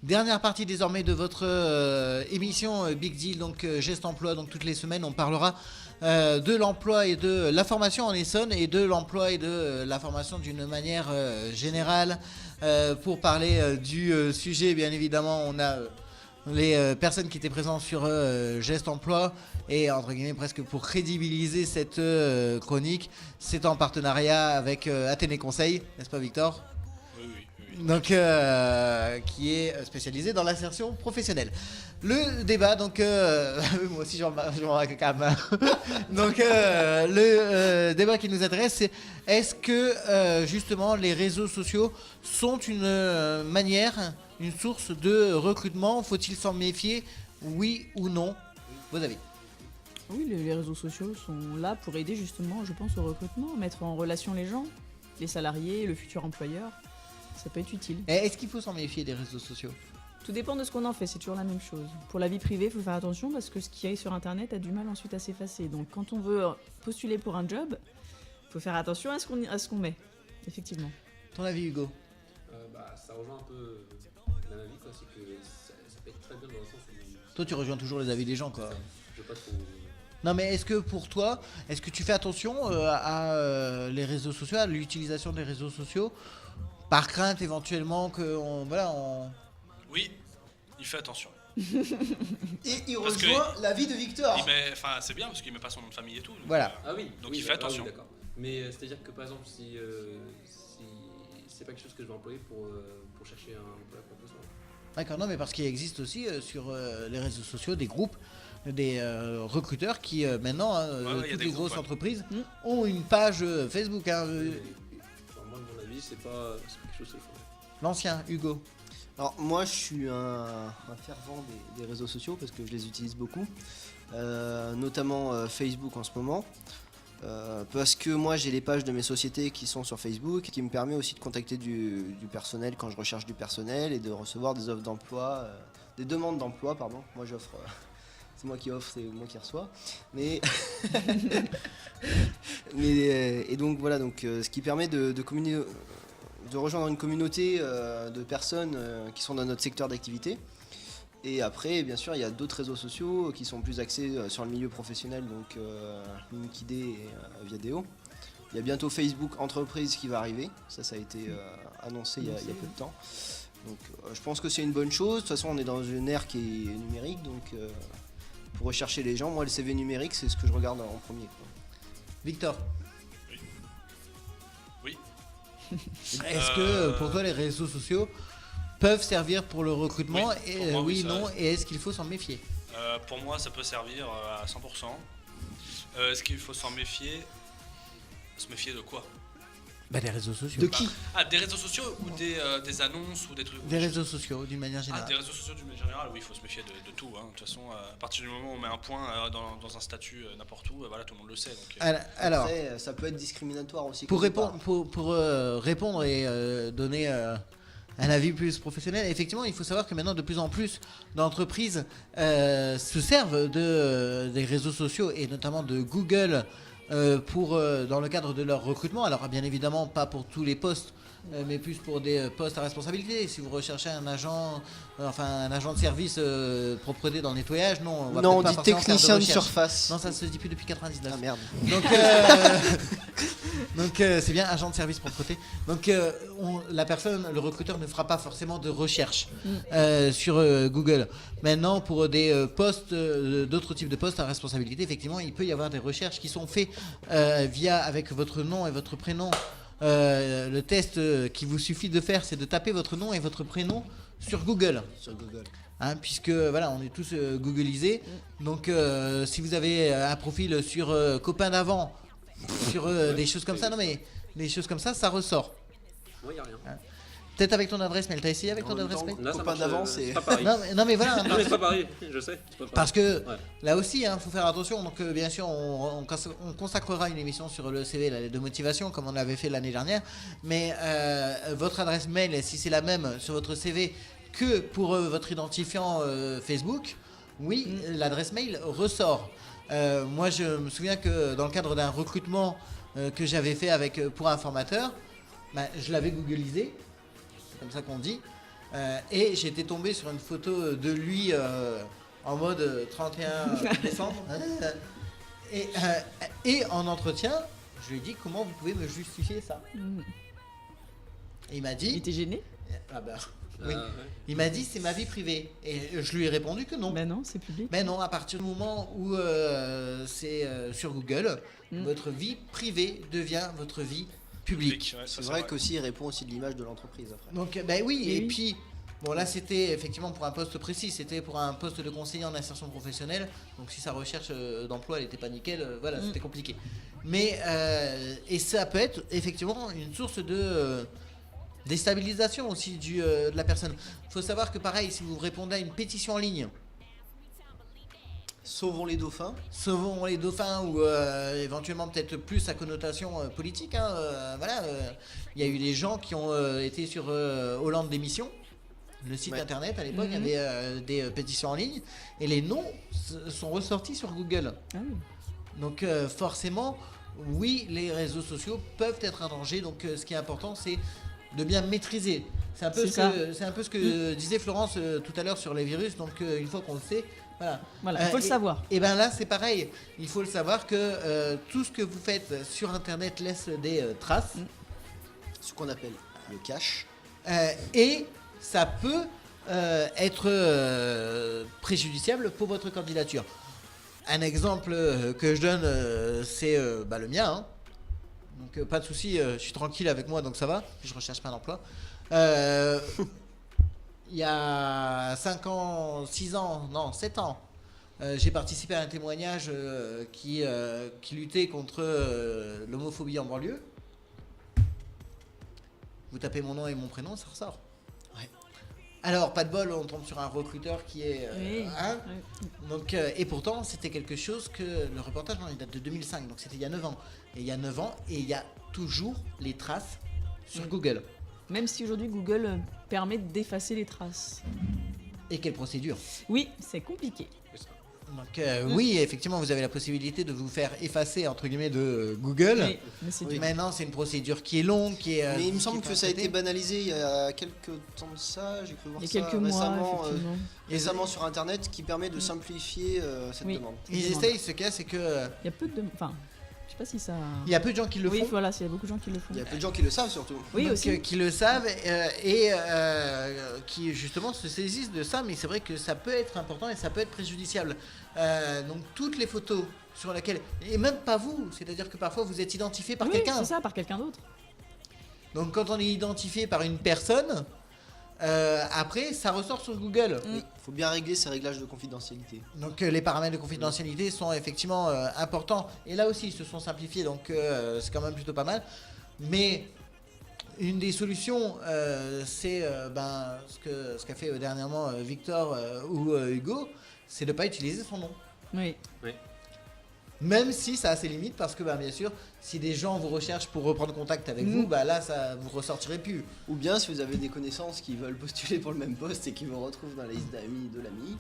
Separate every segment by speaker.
Speaker 1: Dernière partie désormais de votre émission Big Deal, donc Geste Emploi. Donc toutes les semaines, on parlera de l'emploi et de la formation en Essonne et de l'emploi et de la formation d'une manière générale. Pour parler du sujet, bien évidemment, on a les personnes qui étaient présentes sur Geste Emploi et entre guillemets presque pour crédibiliser cette chronique, c'est en partenariat avec Athénée Conseil, n'est-ce pas Victor ? Donc, qui est spécialisé dans l'insertion professionnelle. Le débat, donc, moi aussi j'en marque quand même. Donc, le débat qui nous intéresse, c'est est-ce que justement les réseaux sociaux sont une manière, une source de recrutement ? Faut-il s'en méfier ? Oui ou non ? Vos avis ?
Speaker 2: Oui, les réseaux sociaux sont là pour aider justement, je pense, au recrutement, mettre en relation les gens, les salariés, le futur employeur. Ça peut être utile.
Speaker 1: Et est-ce qu'il faut s'en méfier des réseaux sociaux ?
Speaker 2: Tout dépend de ce qu'on en fait, c'est toujours la même chose. Pour la vie privée, il faut faire attention parce que ce qui est sur Internet a du mal ensuite à s'effacer. Donc quand on veut postuler pour un job, il faut faire attention à ce qu'on met, effectivement.
Speaker 1: Ton avis, Hugo ?
Speaker 3: Ça rejoint un peu mon avis, quoi. C'est que ça peut être très bien dans le sens où...
Speaker 1: Toi, tu rejoins toujours les avis des gens, quoi.
Speaker 3: Je veux pas trop...
Speaker 1: Non, mais est-ce que pour toi, est-ce que tu fais attention à les réseaux sociaux, à l'utilisation des réseaux sociaux ? Par crainte éventuellement qu'on... Voilà, on...
Speaker 4: Oui, il fait attention.
Speaker 5: Et il
Speaker 4: Parce
Speaker 5: rejoint l'avis de Victor.
Speaker 4: C'est bien parce qu'il met pas son nom de famille et tout. Donc,
Speaker 1: Voilà.
Speaker 3: Ah oui.
Speaker 4: Donc
Speaker 3: oui,
Speaker 4: il fait attention.
Speaker 3: Oui, d'accord. Mais c'est-à-dire que par exemple, si c'est pas quelque chose que je vais employer pour chercher un emploi quoi que ce soit.
Speaker 1: D'accord, non, mais parce qu'il existe aussi sur les réseaux sociaux des groupes, des recruteurs qui maintenant, toutes les grosses entreprises, ont une page Facebook.
Speaker 3: Moi, de mon avis, c'est quelque chose que je ferais.
Speaker 1: L'ancien, Hugo.
Speaker 5: Alors moi je suis un fervent des réseaux sociaux parce que je les utilise beaucoup, notamment Facebook en ce moment, parce que moi j'ai les pages de mes sociétés qui sont sur Facebook et qui me permet aussi de contacter du personnel quand je recherche du personnel et de recevoir des offres d'emploi, des demandes d'emploi pardon. Moi j'offre, c'est moi qui offre, c'est moi qui reçois, mais et donc voilà ce qui permet de communiquer, de rejoindre une communauté de personnes qui sont dans notre secteur d'activité. Et après, bien sûr, il y a d'autres réseaux sociaux qui sont plus axés sur le milieu professionnel, donc LinkedIn et Viadeo. Il y a bientôt Facebook Entreprise qui va arriver, ça a été annoncé il y a peu de temps. Donc je pense que c'est une bonne chose, de toute façon on est dans une ère qui est numérique, donc pour rechercher les gens, moi le CV numérique c'est ce que je regarde en premier, quoi.
Speaker 1: Victor.
Speaker 4: Oui.
Speaker 1: Est-ce que pour toi les réseaux sociaux peuvent servir pour le recrutement ?
Speaker 4: Oui,
Speaker 1: Et
Speaker 4: pour moi,
Speaker 1: oui,
Speaker 4: ça-
Speaker 1: non, et est-ce qu'il faut s'en méfier ?
Speaker 4: Pour moi, ça peut servir à 100%. Est-ce qu'il faut s'en méfier ? Se méfier de quoi ?
Speaker 1: Bah des réseaux sociaux.
Speaker 5: De qui ?
Speaker 4: Des réseaux sociaux ou des annonces ou des trucs.
Speaker 1: Des réseaux sociaux d'une manière
Speaker 4: Ah,
Speaker 1: générale.
Speaker 4: des réseaux sociaux d'une manière générale, oui, il faut se méfier de tout. Hein. De toute façon, à partir du moment où on met un point dans un statut n'importe où, voilà, tout le monde le sait. Donc,
Speaker 1: Alors,
Speaker 5: Après, ça peut être discriminatoire aussi.
Speaker 1: pour
Speaker 5: quelque part.
Speaker 1: répondre, répondre et donner un avis plus professionnel, effectivement, il faut savoir que maintenant de plus en plus d'entreprises se servent des réseaux sociaux et notamment de Google dans le cadre de leur recrutement. Alors bien évidemment pas pour tous les postes, mais plus pour des postes à responsabilité. Si vous recherchez un agent de service propreté dans le nettoyage, non, on va
Speaker 5: Non, on
Speaker 1: peut-être pas
Speaker 5: dit
Speaker 1: forcément faire
Speaker 5: technicien de
Speaker 1: recherche.
Speaker 5: surface.
Speaker 1: Non, ça se dit plus depuis 99.
Speaker 5: Ah merde.
Speaker 1: Donc c'est bien agent de service propreté. Donc la personne, le recruteur ne fera pas forcément de recherche sur Google. Maintenant pour des postes, d'autres types de postes à responsabilité, effectivement il peut y avoir des recherches qui sont faites avec votre nom et votre prénom. Le test qu'il vous suffit de faire, c'est de taper votre nom et votre prénom sur Google.
Speaker 5: Sur Google.
Speaker 1: Hein, puisque voilà, on est tous googlisés. Donc si vous avez un profil sur copain d'avant, sur des choses comme ça, non mais des choses comme ça, ça ressort.
Speaker 3: Moi, il n'y a rien.
Speaker 1: Peut-être avec ton adresse mail. T'as essayé avec
Speaker 5: En
Speaker 1: ton
Speaker 5: même
Speaker 1: adresse
Speaker 5: temps,
Speaker 1: mail ?
Speaker 3: Là, ça
Speaker 5: Copain
Speaker 3: marche,
Speaker 5: d'avant,
Speaker 3: c'est
Speaker 5: c'est-
Speaker 3: pas pareil.
Speaker 1: Non mais voilà.
Speaker 3: Non, mais c'est pas pareil, je sais. c'est pas pareil.
Speaker 1: Parce que
Speaker 3: Ouais.
Speaker 1: là aussi, il faut faire attention. Donc, bien sûr, on consacrera une émission sur le CV, la lettre de motivation, comme on l'avait fait l'année dernière. Mais votre adresse mail, si c'est la même sur votre CV que pour votre identifiant Facebook, oui, l'adresse mail ressort. Moi, je me souviens que dans le cadre d'un recrutement que j'avais fait pour un formateur, je l'avais googlisé, c'est comme ça qu'on dit. Et j'étais tombé sur une photo de lui en mode 31 décembre. Et en entretien, je lui ai dit comment vous pouvez me justifier ça. Et il m'a
Speaker 2: Il
Speaker 1: dit,
Speaker 2: était gêné?
Speaker 1: ah bah, oui.
Speaker 3: ouais.
Speaker 1: Il m'a dit c'est ma vie privée. Et je lui ai répondu que non.
Speaker 2: Ben non, c'est public.
Speaker 1: Mais non, à partir du moment où c'est sur Google, votre vie privée devient votre vie publique.
Speaker 4: Ouais, ça,
Speaker 5: C'est vrai qu'aussi il répond aussi de l'image de l'entreprise après.
Speaker 1: Donc, ben oui,
Speaker 2: Et
Speaker 1: et
Speaker 2: oui.
Speaker 1: puis, bon, là, c'était effectivement pour un poste précis, c'était pour un poste de conseiller en insertion professionnelle. Donc, si sa recherche d'emploi, elle n'était pas nickel, voilà, c'était compliqué. Mais, et ça peut être effectivement une source de déstabilisation aussi de la personne. Il faut savoir que, pareil, si vous répondez à une pétition en ligne,
Speaker 5: Sauvons les dauphins.
Speaker 1: sauvons les dauphins ou éventuellement peut-être plus à connotation politique. Hein, voilà, il y a eu des gens qui ont été sur Hollande d'émission, le site
Speaker 5: Ouais.
Speaker 1: internet à l'époque, il y avait des pétitions en ligne et les noms sont ressortis sur Google.
Speaker 2: Ah oui.
Speaker 1: Donc forcément, oui, les réseaux sociaux peuvent être un danger. Donc ce qui est important, c'est de bien maîtriser. C'est un peu ce que disait Florence tout à l'heure sur les virus. Donc une fois qu'on le sait, voilà.
Speaker 2: Voilà, il faut le savoir.
Speaker 1: Et ben là, c'est pareil. Il faut le savoir que tout ce que vous faites sur Internet laisse des traces.
Speaker 5: Ce qu'on appelle le cache.
Speaker 1: Et ça peut être préjudiciable pour votre candidature. Un exemple que je donne, c'est le mien. Hein. Donc pas de souci, je suis tranquille avec moi, donc ça va. Je recherche pas d'emploi. Il y a 5 ans, 6 ans, non, 7 ans, j'ai participé à un témoignage qui luttait contre l'homophobie en banlieue. Vous tapez mon nom et mon prénom, ça ressort.
Speaker 5: Ouais.
Speaker 1: Alors, pas de bol, on tombe sur un recruteur qui est...
Speaker 2: Oui.
Speaker 1: hein.
Speaker 2: Oui.
Speaker 1: Donc, et pourtant, c'était quelque chose que... Le reportage, il date de 2005, donc c'était il y a 9 ans. Et il y a 9 ans, et il y a toujours les traces sur Google.
Speaker 2: Même si aujourd'hui Google permet d'effacer les traces.
Speaker 1: Et quelle procédure.
Speaker 2: Oui, c'est compliqué.
Speaker 3: C'est ça.
Speaker 1: Donc oui, effectivement, vous avez la possibilité de vous faire effacer, entre guillemets, de Google.
Speaker 2: Oui, mais c'est dur.
Speaker 1: Maintenant, c'est une procédure qui est longue, qui est...
Speaker 5: Mais il me
Speaker 1: qui
Speaker 5: semble
Speaker 1: est
Speaker 5: que
Speaker 1: pas
Speaker 5: ça a été
Speaker 1: traitée.
Speaker 5: banalisé il y a quelques temps de ça. J'ai cru voir
Speaker 2: Il y a
Speaker 5: ça
Speaker 2: quelques mois,
Speaker 5: récemment,
Speaker 2: effectivement.
Speaker 5: récemment sur internet qui permet de simplifier cette
Speaker 2: Oui.
Speaker 5: demande.
Speaker 1: Ils essayent, ce qu'il y a, c'est que...
Speaker 2: Il y a peu de... Enfin, je sais pas si ça...
Speaker 1: Il y a peu de gens qui le
Speaker 2: Oui,
Speaker 1: font.
Speaker 2: voilà, il y a beaucoup de gens qui le font.
Speaker 5: Il y a peu de gens qui le savent surtout.
Speaker 2: Oui,
Speaker 1: Donc,
Speaker 2: aussi.
Speaker 1: qui le savent et qui justement se saisissent de ça, mais c'est vrai que ça peut être important et ça peut être préjudiciable. Donc toutes les photos sur lesquelles, et même pas vous, c'est-à-dire que parfois vous êtes identifié par
Speaker 2: Oui,
Speaker 1: quelqu'un.
Speaker 2: c'est ça, par quelqu'un d'autre.
Speaker 1: Donc quand on est identifié par une personne, après ça ressort sur Google.
Speaker 5: Il faut bien régler ces réglages de confidentialité.
Speaker 1: Donc les paramètres de confidentialité sont effectivement importants. Et là aussi, ils se sont simplifiés, donc c'est quand même plutôt pas mal. Mais une des solutions, c'est ce qu'a fait dernièrement Victor ou Hugo, c'est de ne pas utiliser son nom.
Speaker 2: Oui.
Speaker 1: Même si ça a ses limites, parce que bien sûr, si des gens vous recherchent pour reprendre contact avec vous, là, ça vous ressortirez plus.
Speaker 5: Ou bien si vous avez des connaissances qui veulent postuler pour le même poste et qui vous retrouvent dans la liste d'amis de l'ami.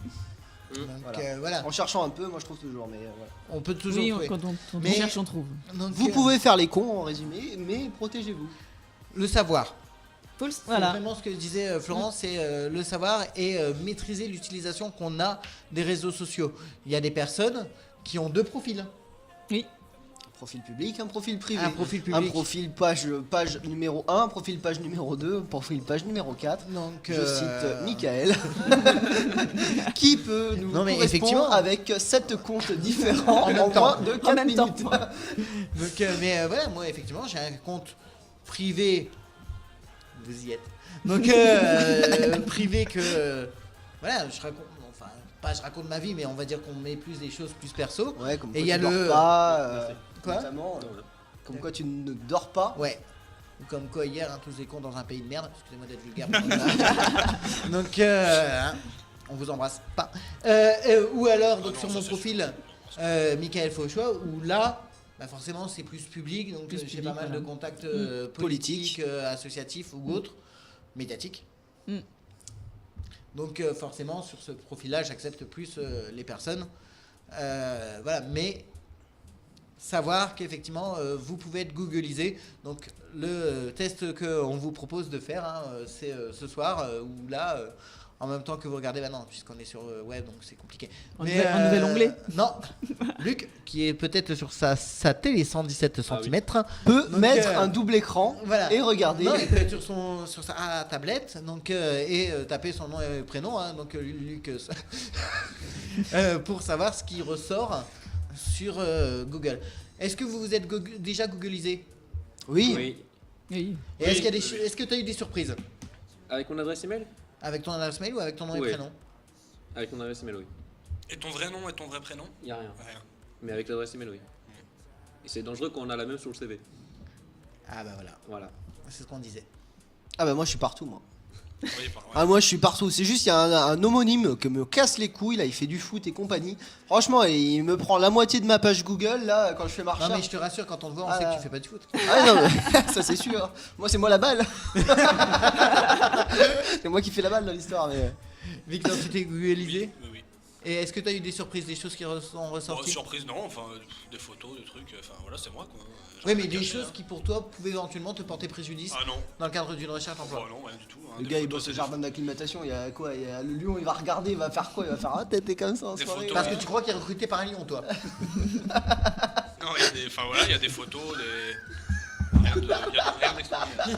Speaker 1: Donc
Speaker 5: Voilà.
Speaker 1: voilà,
Speaker 5: En cherchant un peu, moi je trouve toujours, mais voilà.
Speaker 1: on peut toujours
Speaker 2: Oui,
Speaker 1: trouver.
Speaker 2: quand on
Speaker 1: Mais-
Speaker 2: cherche, on trouve.
Speaker 1: Donc,
Speaker 5: Vous pouvez faire les cons en résumé, mais protégez-vous.
Speaker 1: le savoir. C'est
Speaker 2: Voilà.
Speaker 1: vraiment ce que disait Florence, c'est le savoir et maîtriser l'utilisation qu'on a des réseaux sociaux. Il y a des personnes qui ont deux profils.
Speaker 2: Oui.
Speaker 5: Un profil public, un profil privé.
Speaker 1: Un profil
Speaker 5: Un
Speaker 1: public.
Speaker 5: profil page numéro 1, profil page numéro 2, profil page numéro 4.
Speaker 1: Donc,
Speaker 5: Je cite Michael, qui peut nous
Speaker 1: Non, mais
Speaker 5: correspondre
Speaker 1: effectivement.
Speaker 5: avec 7 comptes différents
Speaker 1: En même
Speaker 5: en
Speaker 1: temps.
Speaker 5: moins de 4
Speaker 2: En même temps.
Speaker 5: minutes.
Speaker 1: Donc, voilà, moi effectivement, j'ai un compte privé. Vous y êtes. Donc, privé que. Voilà, je raconte. Enfin, pas je raconte ma vie, mais on va dire qu'on met plus des choses plus perso.
Speaker 5: Ouais, comme
Speaker 1: Et
Speaker 5: quoi
Speaker 1: il y a
Speaker 5: tu dors
Speaker 1: le-
Speaker 5: pas,
Speaker 3: Merci.
Speaker 1: Quoi
Speaker 5: notamment,
Speaker 3: Non, voilà.
Speaker 5: comme quoi tu ne dors pas.
Speaker 1: Ouais. Ou comme quoi hier, tous les cons dans un pays de merde. Excusez-moi d'être vulgaire. Donc, on vous embrasse pas. Ou alors, donc
Speaker 4: non,
Speaker 1: sur
Speaker 4: ça,
Speaker 1: mon
Speaker 4: c'est
Speaker 1: profil, Michael Fauchois, où là, forcément, c'est plus public. Donc,
Speaker 2: Plus
Speaker 1: j'ai
Speaker 2: public,
Speaker 1: pas mal
Speaker 2: voilà.
Speaker 1: de contacts
Speaker 5: Politique.
Speaker 1: politiques, associatifs ou autres, médiatiques.
Speaker 2: Mm.
Speaker 1: Donc, forcément, sur ce profil-là, j'accepte plus les personnes. Voilà, mais savoir qu'effectivement vous pouvez être googlisé. Donc le test qu'on vous propose de faire, hein, c'est ce soir ou là. En même temps que vous regardez, non, puisqu'on est sur web, donc c'est compliqué.
Speaker 2: Un nouvel onglet.
Speaker 1: Non, Luc, qui est peut-être sur sa télé 117 cm,
Speaker 5: Peut
Speaker 1: Donc,
Speaker 5: mettre un double écran
Speaker 1: voilà.
Speaker 5: et regarder.
Speaker 1: Non, il peut être sur sa tablette, donc et taper son nom et prénom, hein, donc Luc, pour savoir ce qui ressort sur Google. Est-ce que vous vous êtes déjà googlisé?
Speaker 5: Oui.
Speaker 3: Oui.
Speaker 2: Oui.
Speaker 1: Et
Speaker 4: Oui,
Speaker 1: est-ce que tu as eu des surprises
Speaker 3: Avec mon adresse email?
Speaker 1: avec ton adresse mail ou avec ton nom et
Speaker 3: Oui.
Speaker 1: prénom?
Speaker 3: Avec mon adresse email, oui.
Speaker 4: Et ton vrai nom et ton vrai prénom?
Speaker 3: Y a rien.
Speaker 4: Rien.
Speaker 3: Mais avec l'adresse email, oui. Et c'est dangereux quand on a la même sur le CV.
Speaker 1: Ah bah voilà,
Speaker 3: Voilà.
Speaker 1: c'est ce qu'on disait.
Speaker 5: Ah bah moi je suis partout moi.
Speaker 4: Oui, ouais.
Speaker 5: Ah moi je suis partout. C'est juste il y a un homonyme qui me casse les couilles là. Il fait du foot et compagnie. Franchement il me prend la moitié de ma page Google là quand je fais ma
Speaker 1: Non mais
Speaker 5: recherche.
Speaker 1: je te rassure, quand on te voit, on
Speaker 5: Ah
Speaker 1: sait
Speaker 5: là.
Speaker 1: que tu fais pas du foot.
Speaker 5: Ah non mais ça c'est sûr. Moi c'est moi la balle. C'est moi qui fais la balle dans l'histoire mais.
Speaker 1: Victor, tu t'es googlisé?
Speaker 4: Oui, oui.
Speaker 1: Et est-ce que tu as eu des surprises, des choses qui sont
Speaker 4: Bon,
Speaker 1: ressorties?
Speaker 4: surprise, non, enfin, des photos, des trucs, enfin voilà, c'est moi quoi.
Speaker 1: Oui, mais
Speaker 4: J'ai
Speaker 1: des
Speaker 4: caché,
Speaker 1: choses
Speaker 4: hein.
Speaker 1: qui pour toi pouvaient éventuellement te porter préjudice
Speaker 4: Ah non,
Speaker 1: dans le cadre d'une recherche d'emploi.
Speaker 4: non, rien du tout. Hein.
Speaker 5: Le
Speaker 4: Des
Speaker 5: gars il
Speaker 4: photos,
Speaker 5: bosse
Speaker 4: c'est
Speaker 5: au
Speaker 4: des
Speaker 5: jardin d'acclimatation. Il y a quoi? Il y a le lion il va regarder, il va faire quoi? Il va faire ah t'es comme ça en
Speaker 4: Des
Speaker 5: soirée.
Speaker 4: photos,
Speaker 1: Parce
Speaker 5: là.
Speaker 1: que tu crois qu'il est recruté par un lion, toi.
Speaker 4: Non, il y a des, enfin voilà, il y a des photos, des. Rien d'extraordinaire.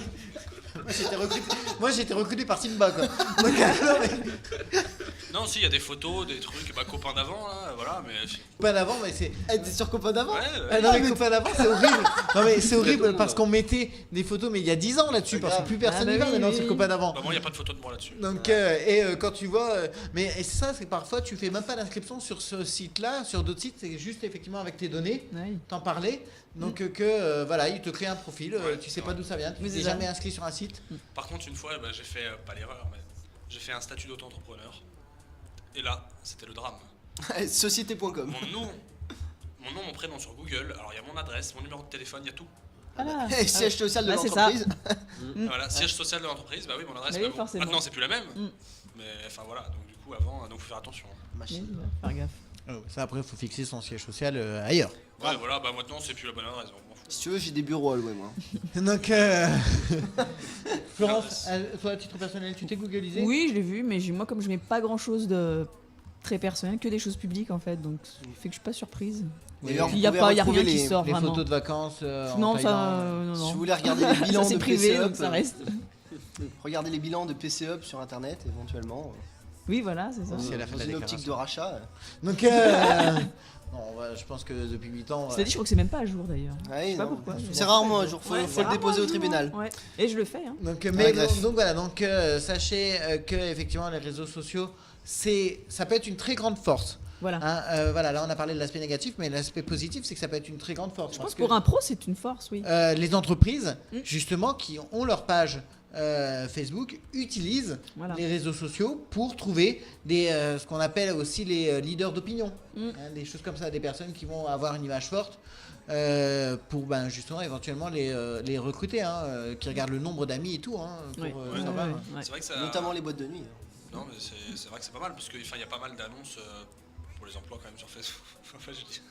Speaker 1: Moi j'étais recruté par Simba, quoi. Donc, non, mais
Speaker 4: Non, si, il y a des photos, des trucs, bah copains d'avant, là, voilà, mais.
Speaker 1: copain d'avant, mais c'est.
Speaker 5: Eh, t'es sur copain d'avant?
Speaker 4: Ouais,
Speaker 1: Ah non, mais copain d'avant, c'est horrible. Non, mais c'est
Speaker 3: tout le
Speaker 1: horrible
Speaker 3: monde,
Speaker 1: parce
Speaker 3: hein.
Speaker 1: qu'on mettait des photos, mais il y a 10 ans là-dessus,
Speaker 5: C'est
Speaker 1: parce que
Speaker 5: grave.
Speaker 1: plus personne
Speaker 2: Ah
Speaker 1: n'y
Speaker 2: bah
Speaker 1: va
Speaker 2: oui,
Speaker 1: maintenant,
Speaker 2: oui,
Speaker 1: c'est
Speaker 2: oui.
Speaker 1: copain d'avant.
Speaker 4: Bah moi, il n'y a pas de photo de moi là-dessus.
Speaker 1: Donc, quand tu vois. Mais et ça, c'est que parfois tu fais même pas d'inscription sur ce site-là, sur d'autres sites, c'est juste effectivement avec tes données,
Speaker 2: Oui.
Speaker 1: t'en parlais. Donc, voilà, il te crée un profil,
Speaker 4: Ouais,
Speaker 1: tu sais
Speaker 4: c'est
Speaker 1: pas
Speaker 4: vrai.
Speaker 1: d'où ça vient, tu
Speaker 2: Oui,
Speaker 1: t'es
Speaker 2: c'est ça.
Speaker 1: jamais inscrit sur un site.
Speaker 4: Par contre, une fois, bah, j'ai fait, pas l'erreur, mais j'ai fait un statut d'auto-entrepreneur. Et là, c'était le drame.
Speaker 5: Société.com.
Speaker 4: Mon nom, mon prénom sur Google, alors il y a mon adresse, mon numéro de téléphone, il y a tout.
Speaker 2: Voilà.
Speaker 5: Et siège social de
Speaker 2: Bah, c'est ça.
Speaker 5: l'entreprise.
Speaker 4: Voilà, siège social de l'entreprise, bah oui, mon adresse,
Speaker 2: Bah oui,
Speaker 4: bon,
Speaker 2: forcément.
Speaker 4: maintenant c'est plus la même.
Speaker 2: Mm.
Speaker 4: Mais enfin voilà, donc du coup, avant, donc faut faire attention.
Speaker 2: Oui,
Speaker 5: Machine.
Speaker 2: faire gaffe.
Speaker 1: Ça, après, il faut fixer son siège social ailleurs.
Speaker 4: Ouais, voilà, bah maintenant c'est plus la bonne adresse, donc on m'en fout.
Speaker 5: Si tu veux j'ai des bureaux à louer moi.
Speaker 1: Donc, Florence, toi, à titre personnel, tu t'es googlisé?
Speaker 2: Oui, je l'ai vu, mais moi, comme je mets pas grand chose de très personnel, que des choses publiques en fait, donc ça fait que je suis pas surprise.
Speaker 5: D'ailleurs,
Speaker 2: Il y a
Speaker 5: vous
Speaker 2: pas,
Speaker 5: pouvez
Speaker 2: il y a rien
Speaker 5: retrouver
Speaker 2: qui
Speaker 5: les-
Speaker 2: sort
Speaker 1: Les
Speaker 2: vraiment.
Speaker 1: photos de vacances
Speaker 2: Non,
Speaker 1: en
Speaker 2: ça,
Speaker 1: Thaïlande.
Speaker 2: non,
Speaker 5: Si
Speaker 2: non.
Speaker 5: vous voulez regarder les bilans
Speaker 2: Ça, c'est
Speaker 5: de
Speaker 2: privé,
Speaker 5: PC Up,
Speaker 2: donc ça reste.
Speaker 5: regardez les bilans de PC Up sur internet éventuellement.
Speaker 2: Oui, voilà, c'est ça.
Speaker 1: Si elle a fait
Speaker 5: Dans
Speaker 1: la
Speaker 5: une optique de
Speaker 1: déclaration.
Speaker 5: rachat.
Speaker 1: Donc, non, je pense que depuis 8 ans.
Speaker 2: Cela dit, je crois que c'est même pas à jour d'ailleurs.
Speaker 5: Ouais,
Speaker 2: Je sais pas
Speaker 5: non.
Speaker 2: pourquoi.
Speaker 5: C'est rarement un jour, faut,
Speaker 2: Ouais,
Speaker 5: faut
Speaker 2: c'est
Speaker 5: le déposer
Speaker 2: rarement
Speaker 5: au
Speaker 2: un jour.
Speaker 5: tribunal.
Speaker 2: Ouais. Et je le fais. Hein.
Speaker 1: Donc,
Speaker 5: la
Speaker 1: mais
Speaker 5: greffe.
Speaker 1: donc voilà, donc sachez que effectivement les réseaux sociaux, ça peut être une très grande force.
Speaker 2: Voilà.
Speaker 1: Hein, voilà, là on a parlé de l'aspect négatif, mais l'aspect positif, c'est que ça peut être une très grande force.
Speaker 2: Je
Speaker 1: parce
Speaker 2: pense que pour un pro, c'est une force, oui.
Speaker 1: les entreprises,
Speaker 2: Mm.
Speaker 1: justement, qui ont leur page Facebook, utilisent
Speaker 2: Voilà.
Speaker 1: les réseaux sociaux pour trouver ce qu'on appelle aussi les leaders d'opinion.
Speaker 2: Mm.
Speaker 1: Hein, des choses comme ça, des personnes qui vont avoir une image forte pour justement éventuellement les recruter, hein, qui regardent le nombre d'amis et tout. Hein, pour,
Speaker 2: Ouais.
Speaker 1: c'est normal, hein.
Speaker 2: Ouais.
Speaker 4: C'est vrai que ça.
Speaker 5: Notamment les boîtes de nuit.
Speaker 4: Non, mais c'est vrai que c'est pas mal parce qu'il y a pas mal d'annonces pour les emplois quand même sur Facebook. Enfin, je dis.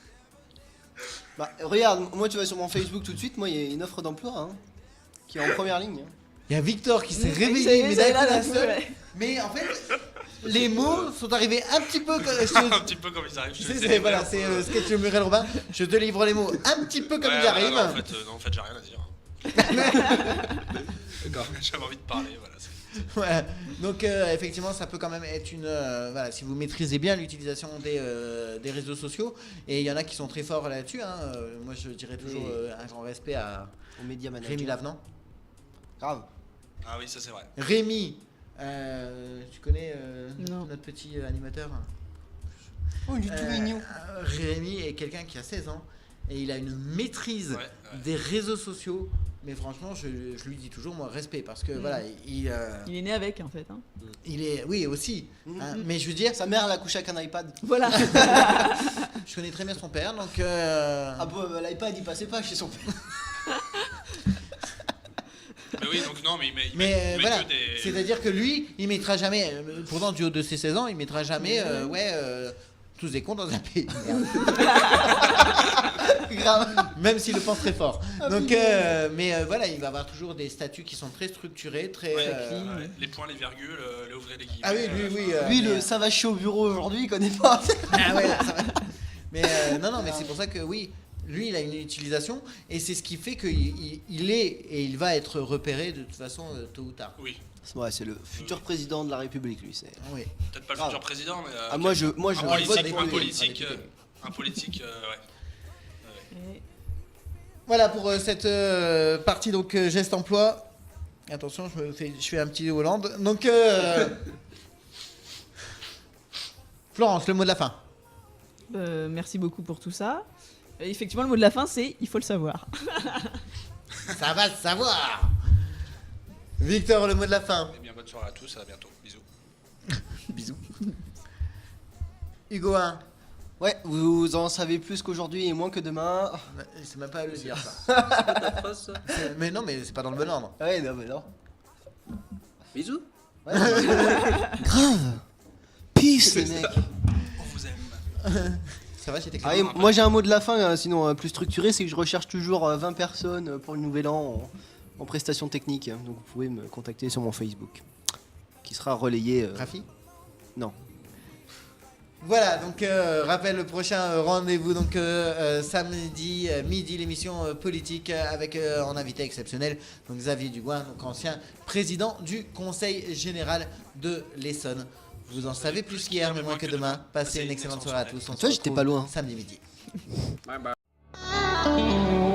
Speaker 5: Bah regarde, moi tu vas sur mon Facebook tout de suite, moi il y a une offre d'emploi hein, qui est en première ligne. Hein.
Speaker 1: Il y a Victor qui s'est
Speaker 2: Oui, ça y
Speaker 1: réveillé,
Speaker 2: est,
Speaker 1: mais
Speaker 2: ça y est,
Speaker 1: d'un coup,
Speaker 2: là,
Speaker 1: d'un seul.
Speaker 2: ouais.
Speaker 1: Mais en fait, les mots sont arrivés un petit peu comme.
Speaker 4: Un petit peu comme ils arrivent. je te
Speaker 1: C'est
Speaker 4: les
Speaker 1: voilà,
Speaker 4: délivre.
Speaker 1: c'est sketch de Muriel Robin. Je te livre les mots un petit peu comme
Speaker 4: Ouais,
Speaker 1: ils
Speaker 4: voilà,
Speaker 1: arrivent.
Speaker 4: non, en fait, j'ai rien à dire.
Speaker 3: D'accord.
Speaker 4: J'avais envie de parler, voilà.
Speaker 1: Ouais. Donc effectivement, ça peut quand même être une. Voilà, si vous maîtrisez bien l'utilisation des réseaux sociaux, et il y en a qui sont très forts là-dessus. Hein, moi, je dirais toujours
Speaker 5: Oui.
Speaker 1: un grand respect à
Speaker 5: Au Media Manager.
Speaker 1: Rémi Lavenant.
Speaker 5: Grave.
Speaker 4: Ah oui, ça c'est vrai.
Speaker 1: Rémi, tu connais
Speaker 2: Non.
Speaker 1: notre petit animateur?
Speaker 5: Oh, il est tout mignon.
Speaker 1: Rémi est quelqu'un qui a 16 ans et il a une maîtrise
Speaker 4: Ouais, ouais.
Speaker 1: des réseaux sociaux. Mais franchement, je lui dis toujours, moi, respect, parce que voilà, il
Speaker 2: Il est né avec en fait. Hein.
Speaker 1: est, oui, aussi.
Speaker 5: Mhm.
Speaker 1: Hein, mais je veux dire,
Speaker 5: Sa mère l'a couché avec un iPad.
Speaker 2: Voilà.
Speaker 1: je connais très bien son père, donc.
Speaker 5: Ah bah l'iPad il passait pas chez son père.
Speaker 4: Mais oui, donc non, mais il met
Speaker 1: Mais
Speaker 4: il met
Speaker 1: voilà,
Speaker 4: que des.
Speaker 1: c'est-à-dire que lui, il mettra jamais, pourtant du haut de ses 16 ans, il mettra jamais, tous des cons dans un pays.
Speaker 5: Grave.
Speaker 1: Même s'il le pense très fort.
Speaker 5: Ah,
Speaker 1: Donc,
Speaker 5: putain.
Speaker 1: mais voilà, il va avoir toujours des statuts qui sont très structurés, très.
Speaker 4: Ouais,
Speaker 2: clean.
Speaker 4: ouais. Les points, les virgules, les ouvrez les guillemets.
Speaker 1: Ah oui, lui.
Speaker 5: Lui,
Speaker 1: mais,
Speaker 5: le ça va chier au bureau aujourd'hui, il connaît pas.
Speaker 1: Ah ouais, ça va. Mais non, mais c'est pour ça que oui, lui, il a une utilisation et c'est ce qui fait qu'il est et il va être repéré de toute façon tôt ou tard.
Speaker 4: Oui,
Speaker 5: Ouais, c'est le futur président de la République, lui. C'est.
Speaker 1: Oui.
Speaker 4: peut-être pas le
Speaker 5: Grave.
Speaker 4: futur président, mais.
Speaker 5: Ah, moi, je.
Speaker 1: Ah,
Speaker 5: vote
Speaker 1: vote
Speaker 4: politique,
Speaker 1: pour
Speaker 4: un
Speaker 1: lui,
Speaker 4: politique,
Speaker 1: un député.
Speaker 4: un politique, ouais.
Speaker 2: Et
Speaker 1: Voilà pour cette partie donc geste emploi. Attention, je fais un petit Hollande. Donc Florence, le mot de la fin.
Speaker 2: merci beaucoup pour tout ça. Effectivement, le mot de la fin, c'est il faut le savoir.
Speaker 1: Ça va se savoir. Victor, le mot de la fin.
Speaker 4: Eh bien, bonne soirée à tous, à bientôt. Bisous.
Speaker 1: Bisous. Hugo 1.
Speaker 5: Ouais, vous en savez plus qu'aujourd'hui et moins que demain.
Speaker 1: C'est même pas à le dire ça.
Speaker 3: Ta phrase, ça.
Speaker 1: Mais non, mais c'est pas dans le bon ordre.
Speaker 5: Ouais, non, mais non.
Speaker 3: Bisous.
Speaker 5: Ouais. Grave. Peace, les mecs.
Speaker 4: On vous aime.
Speaker 1: Ça va, j'étais
Speaker 5: Ah,
Speaker 1: clair.
Speaker 5: et moi j'ai un mot de la fin, sinon plus structuré, c'est que je recherche toujours 20 personnes pour le nouvel an en prestations techniques. Donc vous pouvez me contacter sur mon Facebook, qui sera relayé.
Speaker 1: Rafi.
Speaker 5: Non.
Speaker 1: Voilà, donc rappel le prochain rendez-vous donc samedi midi l'émission politique avec en invité exceptionnel donc Xavier Dugouin, donc ancien président du Conseil général de l'Essonne. Vous en savez plus qu'hier mais moins que demain. Passez une excellente soirée à tous. On se
Speaker 5: Toi, j'étais
Speaker 1: retrouve
Speaker 5: pas loin.
Speaker 1: samedi midi.
Speaker 3: Bye bye.